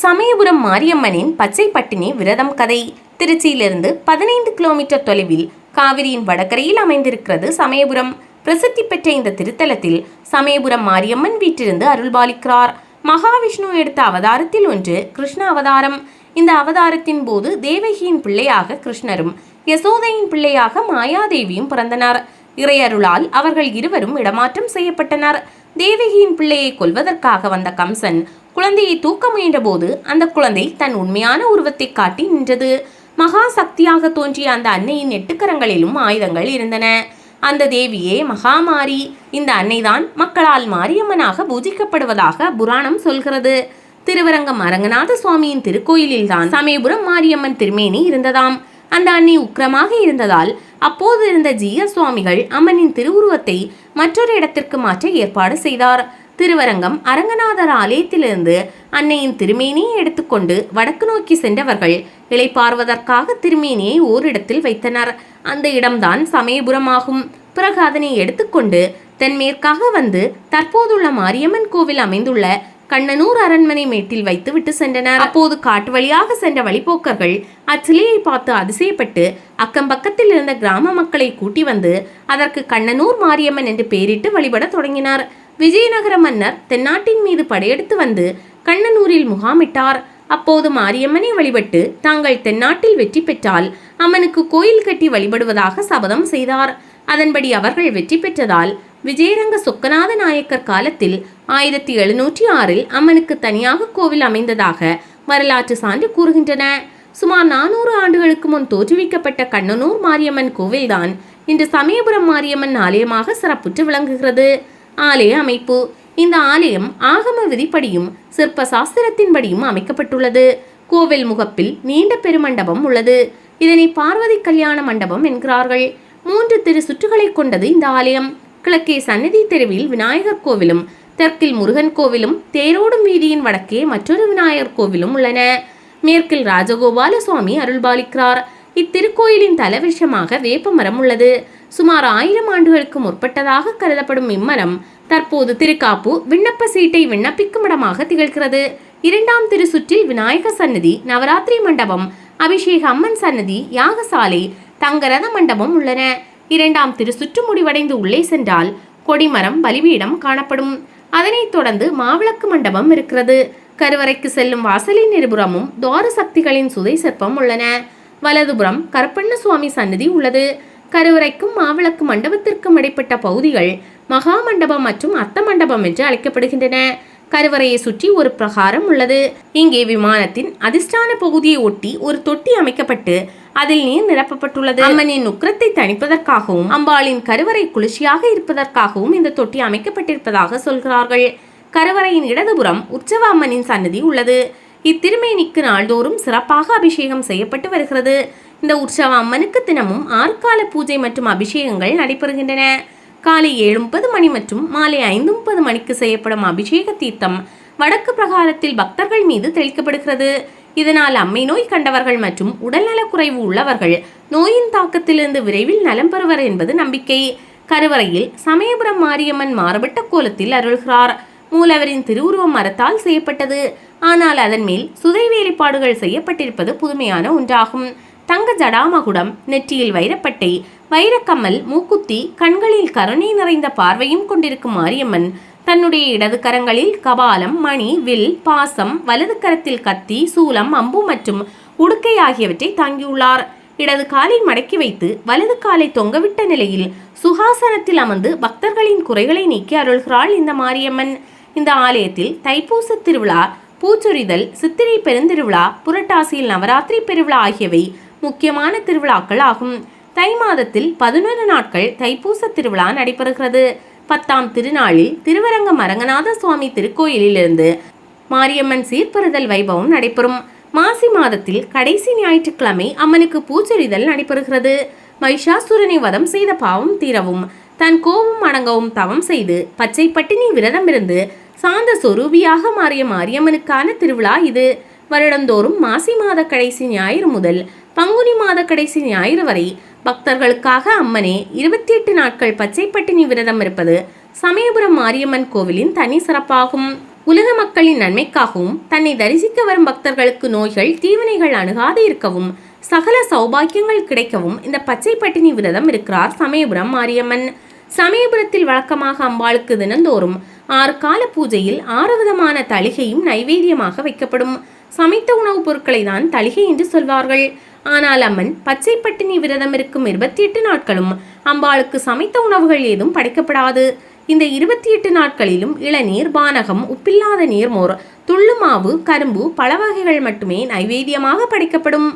சமயபுரம் மாரியம்மனின் பச்சை பட்டினி விரதம் கதை. திருச்சியிலிருந்து 15 கிலோமீட்டர் தொலைவில் காவிரியின் வடகரையில் அமைந்திருக்கிறது சமயபுரம். பிரசித்தி பெற்ற இந்த திருத்தலத்தில் சமயபுரம் மாரியம்மன் வீட்டிலிருந்து அருள்பாலிக்கிறார். மகாவிஷ்ணு எடுத்த அவதாரத்தில் ஒன்று கிருஷ்ண அவதாரம். இந்த அவதாரத்தின் போது தேவகியின் பிள்ளையாக கிருஷ்ணரும் யசோதையின் பிள்ளையாக மாயாதேவியும் பிறந்தனர். இறையருளால் அவர்கள் இருவரும் இடமாற்றம் செய்யப்பட்டனர். தேவகியின் பிள்ளையை கொல்வதற்காக வந்த கம்சன் குழந்தையை தூக்க முயன்ற போது அந்த குழந்தை தன் உண்மையான உருவத்தை காட்டி நின்றது. மகா சக்தியாக தோன்றிய அந்த அன்னையின் 8 கரங்களிலும் ஆயுதங்கள் இருந்தன. அந்த தேவியே மகாமாரி. இந்த அன்னைதான் மக்களால் மாரியம்மனாக பூஜிக்கப்படுவதாக புராணம் சொல்கிறது. திருவரங்கம் அரங்கநாத சுவாமியின் திருக்கோயிலில்தான் சமயபுரம் மாரியம்மன் திருமேனி இருந்ததாம். அந்த அன்னை உக்கிரமாக இருந்ததால் அப்போது இருந்த ஜீய சுவாமிகள் அம்மனின் திருவுருவத்தை மற்றொரு இடத்திற்கு மாற்ற ஏற்பாடு செய்தார். திருவரங்கம் அரங்கநாதர் ஆலயத்திலிருந்து அன்னையின் திருமேனியை எடுத்துக்கொண்டு வடக்கு நோக்கி சென்றவர்கள் இளைப்பாறுவதற்காக திருமேனியை ஓரிடத்தில் வைத்தனர். அந்த இடம்தான் சமயபுரம் ஆகும். பிறகு அதனை எடுத்துக்கொண்டு தென்மேற்காக வந்து தற்போதுள்ள மாரியம்மன் கோவில் அமைந்துள்ள கண்ணனூர் அரண்மனை மேட்டில் வைத்து விட்டு சென்றனர். அப்போது காட்டு வழியாக சென்ற வழிபோக்கர்கள் அச்சிலையை பார்த்து அதிசயப்பட்டு அக்கம்பக்கத்தில் இருந்த கிராம மக்களை கூட்டி வந்து அதற்கு கண்ணனூர் மாரியம்மன் என்று பெயரிட்டு வழிபட தொடங்கினார். விஜயநகர மன்னர் தென்னாட்டின் மீது படையெடுத்து வந்து கண்ணனூரில் முகாமிட்டார். அப்போது மாரியம்மனை வழிபட்டு தாங்கள் தென்னாட்டில் வெற்றி பெற்றால் அம்மனுக்கு கோயில் கட்டி வழிபடுவதாக சபதம் செய்தார். அதன்படி அவர்கள் வெற்றி பெற்றதால் விஜயரங்க சொக்கநாத நாயக்கர் காலத்தில் 1706 அம்மனுக்கு தனியாக கோவில் அமைந்ததாக வரலாற்று சான்று கூறுகின்றன. சுமார் 400 ஆண்டுகளுக்கு முன் தோற்றுவிக்கப்பட்ட கண்ணனூர் மாரியம்மன் கோவில்தான் இன்று சமயபுரம் மாரியம்மன் ஆலயமாக சிறப்புற்று விளங்குகிறது. ஆலய அமைப்பு. இந்த ஆலயம் ஆகம விதிப்படியும் சிற்ப சாஸ்திரத்தின்படியும் அமைக்கப்பட்டுள்ளது. கோவில் முகப்பில் நீண்ட பெருமண்டபம் உள்ளது. இதனை பார்வதி கல்யாண மண்டபம் என்கிறார்கள். 3 திரு சுற்றுகளை கொண்டது இந்த ஆலயம். கிழக்கே சன்னதி தெருவில் விநாயகர் கோவிலும் தெற்கில் முருகன் கோவிலும் தேரோடும் வீதியின் வடக்கே மற்றொரு விநாயகர் கோவிலும் உள்ளன. மேற்கில் ராஜகோபால சுவாமி அருள்பாலிக்கிறார். இத்திருக்கோயிலின் தலவிருஷமாக வேப்பமரம் உள்ளது. சுமார் 1000 ஆண்டுகளுக்கு முற்பட்டதாக கருதப்படும் இம்மரம் தற்போது திருக்காப்பு விண்ணப்ப சீட்டை விண்ணப்பிக்கும் இடமாக திகழ்கிறது. 2ஆம் திரு சுற்றில் விநாயகர் சன்னதி, நவராத்திரி மண்டபம், அபிஷேக அம்மன் சன்னதி, யாகசாலை, தங்கரத மண்டபம் உள்ளன. 2ஆம் திரு சுற்று முடிவடைந்து உள்ளே சென்றால் கொடிமரம், பலிபீடம் காணப்படும். அதனைத் தொடர்ந்து மாவிளக்கு மண்டபம் இருக்கிறது. கருவறைக்கு செல்லும் வாசலின் இருபுறமும் துவார சக்திகளின் சுதை சிற்பம் உள்ளன. வலதுபுறம் கருப்பண்ண சுவாமி சன்னதி உள்ளது. கருவறைக்கும் மாவிளக்கு மண்டபத்திற்கும் இடைப்பட்ட பகுதிகள் மகா மண்டபம் மற்றும் அத்த மண்டபம் என்று அழைக்கப்படுகின்றன. கருவறையை சுற்றி ஒரு பிரகாரம் உள்ளது. இங்கே விமானத்தின் அதிஷ்டான பகுதியை ஒட்டி ஒரு தொட்டி அமைக்கப்பட்டு அதில் நீர் நிரப்பப்பட்டுள்ளது. அம்மனின் உக்கிரத்தை தணிப்பதற்காகவும் அம்பாளின் கருவறை குளிர்ச்சியாக இருப்பதற்காகவும் இந்த தொட்டி அமைக்கப்பட்டிருப்பதாக சொல்கிறார்கள். கருவறையின் இடதுபுறம் உற்சவ அம்மனின் சன்னதி உள்ளது. இத்திருமேனிக்கு நாள்தோறும் சிறப்பாக அபிஷேகம் செய்யப்பட்டு வருகிறது. இந்த உற்சவ அம்மனுக்கு தினமும் 6 கால பூஜை மற்றும் அபிஷேகங்கள் நடைபெறுகின்றன. காலை 7:30 மணி மற்றும் மாலை 5:30 மணிக்கு செய்யப்படும் அபிஷேக தீர்த்தம் வடக்கு பிரகாரத்தில் பக்தர்கள் மீது தெளிக்கப்படுகிறது. இதனால் அம்மை நோய் கண்டவர்கள் மற்றும் உடல்நலக்குறைவு உள்ளவர்கள் நோயின் தாக்கத்திலிருந்து விரைவில் நலம் பெறுவர் என்பது நம்பிக்கை. கருவறையில் சமயபுரம் மாரியம்மன் மாறுபட்ட கோலத்தில் அருள்கிறார். மூலவரின் திருவுருவம் மரத்தால் செய்யப்பட்டது. ஆனால் அதன் மேல் சுதை வேலைப்பாடுகள் செய்யப்பட்டிருப்பது புதுமையான ஒன்றாகும். தங்க ஜடாமகுடம், நெற்றியில் வைரப்பட்டை, வைரக்கம்மல், மூக்குத்தி, கண்களில் கருணை நிறைந்த பார்வையும் கொண்டிருக்கும் மாரியம்மன் தன்னுடைய இடது கரங்களில் கபாலம், மணி, வில், பாசம், வலது கரத்தில் கத்தி, சூலம், அம்பு மற்றும் உடுக்கை ஆகியவற்றை தாங்கியுள்ளார். இடது காலை மடக்கி வைத்து வலது காலை தொங்கவிட்ட நிலையில் சுகாசனத்தில் அமர்ந்து பக்தர்களின் குறைகளை நீக்கி அருள்கிறாள் இந்த மாரியம்மன். இந்த ஆலயத்தில் தைப்பூச திருவிழா, பூச்சொரிதல், சித்திரை பெருந்திருவிழா, புரட்டாசியில் நவராத்திரி பெருவிழா ஆகியவை முக்கியமான திருவிழாக்கள் ஆகும். தை மாதத்தில் 11 நாட்கள் தைப்பூச திருவிழா நடைபெறுகிறது. 10ஆம் திருநாளில் திருவரங்கம் அரங்கநாத சுவாமி திருக்கோயிலிலிருந்து மாரியம்மன் சீர்பெறுதல் வைபவம் நடைபெறும். மாசி மாதத்தில் கடைசி ஞாயிற்றுக்கிழமை அம்மனுக்கு பூச்சொரிதல் நடைபெறுகிறது. மகிஷாசுரனை வதம் செய்த பாவம் தீரவும் தன் கோபம் அடங்கவும் தவம் செய்து பச்சை பட்டினி விரதம் இருந்து சாந்த சொரூபியாக மாறிய மாரியம்மனுக்கான திருவிழா இது. வருடந்தோறும் மாசி மாத கடைசி ஞாயிறு முதல் பங்குனி மாத கடைசி ஞாயிறு வரை பக்தர்களுக்காக அம்மனே 28 நாட்கள் பச்சை பட்டினி விரதம் இருப்பது சமயபுரம் மாரியம்மன் கோவிலின் தனி சிறப்பாகும். உலக மக்களின் நன்மைக்காகவும் தன்னை தரிசிக்க வரும் பக்தர்களுக்கு நோய்கள் தீவினைகள் அணுகாது இருக்கவும் சகல சௌபாக்கியங்கள் கிடைக்கவும் இந்த பச்சை பட்டினி விரதம் இருக்கிறார் சமயபுரம் மாரியம்மன். சமயபுரத்தில் வழக்கமாக அம்பாளுக்கு தினந்தோறும் 6 கால பூஜையில் 6 விதமான தளிகையும் நைவேத்தியமாக வைக்கப்படும். சமைத்த உணவுப் பொருட்களை தான் தளிகை என்று சொல்வார்கள். ஆனால் அம்மன் பச்சை பட்டினி விரதம் இருக்கும் 28 நாட்களும் அம்பாளுக்கு சமைத்த உணவுகள் ஏதும் படைக்கப்படாது. இந்த 28 நாட்களிலும் இளநீர், பானகம், உப்பில்லாத நீர்மோர், துள்ளு மாவு, கரும்பு, பழ வகைகள் மட்டுமே நைவேத்தியமாக படைக்கப்படும்.